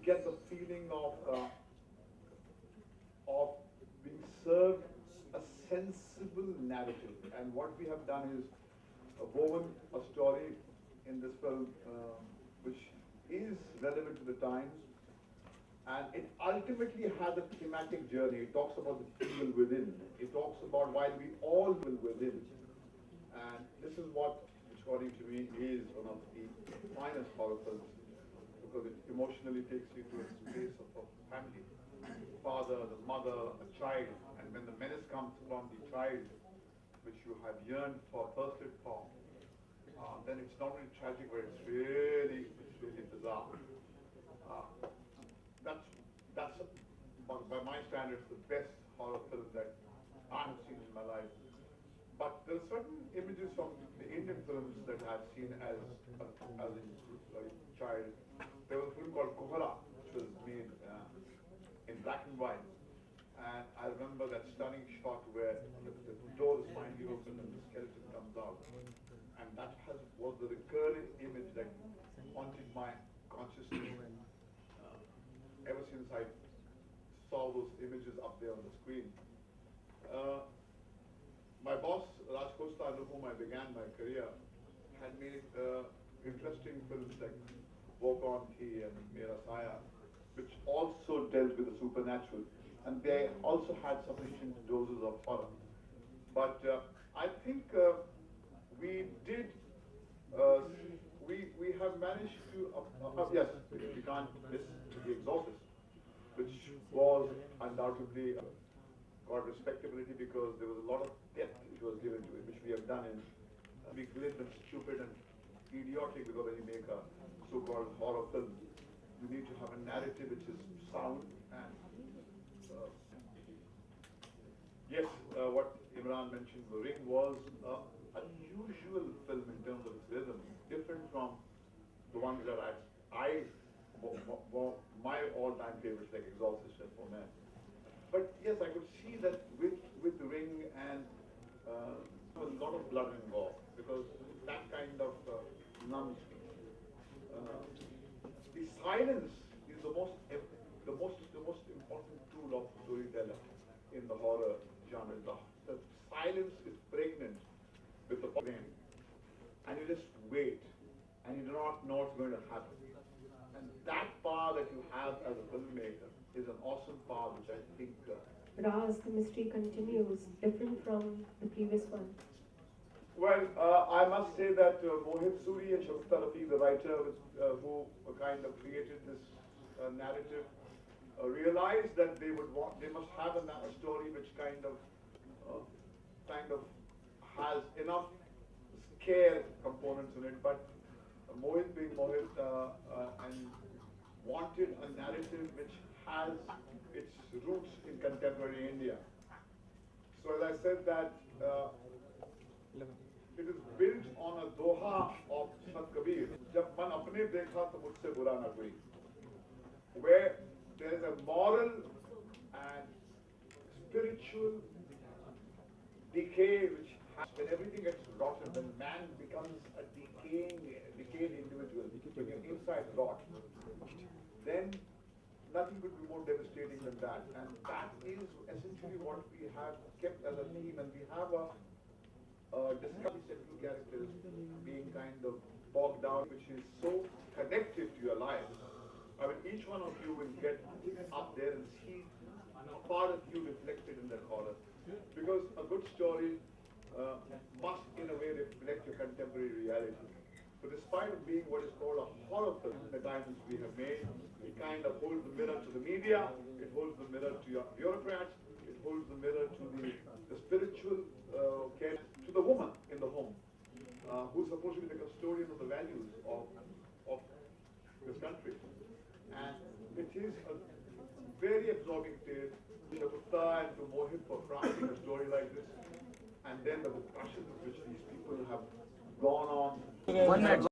get the feeling of being served a sensible narrative. And what we have done is woven a story in this film which is relevant to the times, and it ultimately has a thematic journey. It talks about the evil within. It talks about why we all will within. And this is what, according to me, is one of the finest horror films, because it emotionally takes you to a space of a family. Father, the mother, a child, and when the menace comes from the child, which you have yearned for, thirsted for, then it's not really tragic, but it's really bizarre. That's by my standards, the best horror film that I have seen in my life. But there are certain images from the Indian films that I've seen as a child. There was a film called Kohala, which was made in black and white. And I remember that stunning shot where the door is finally open and the skeleton comes out. And that was the recurring image that haunted my consciousness ever since I saw those images up there on the screen. My boss, Raj Costa, under whom I began my career, had made interesting films like Walk On Thi and Mera Saya, which also dealt with the supernatural. And they also had sufficient doses of horror. But I think we did, we have managed to, yes, we can't miss The Exorcist, which was undoubtedly got respectability because there was a lot of depth which was given to it, which we have done in be glib and stupid and idiotic, because when you make a so-called horror film, you need to have a narrative which is sound and yes, what Imran mentioned, The Ring was an unusual film in terms of its rhythm, different from the ones that my all-time favorites like Exorcist and For Men. But yes, I could see that with The Ring and a lot of blood and gore, because that kind of numbs me. The silence is the most important tool of storyteller in the horror genre. The silence is pregnant with the brain, and you just wait, and you do not know what's going to happen. And that power that you have as a filmmaker is an awesome power, which I think. Raz, the mystery continues, different from the previous one. Well, I must say that Mohit Suri and Shagufta Rafi, the writer who kind of created this narrative, realized that they must have a story which kind of has enough scare components in it. But Mohit being Mohit and wanted a narrative which has its roots in contemporary India. So as I said that it is built on a doha of Sant Kabir, "Jab man apne dekha to mujhse bura na koi," where there is a moral and spiritual decay which when everything gets rotten, when man becomes a decayed individual, when your inside rot, then nothing could be more devastating than that. And that is essentially what we have kept as a theme, and we have a discovery central characters being kind of bogged down, which is so connected to your life. I mean, each one of you will get up there and see a part of you reflected in that horror. Because a good story must, in a way, reflect your contemporary reality. So despite it being what is called a horror film, the times we have made, it kind of holds the mirror to the media, it holds the mirror to your bureaucrats, it holds the mirror to the spiritual care, to the woman in the home, who's supposed to be the custodian of the values of this country. And it is a very absorbing tale. Shagufta and to Mohit for crafting a story like this, and then the passion with which these people have gone on. 1 minute.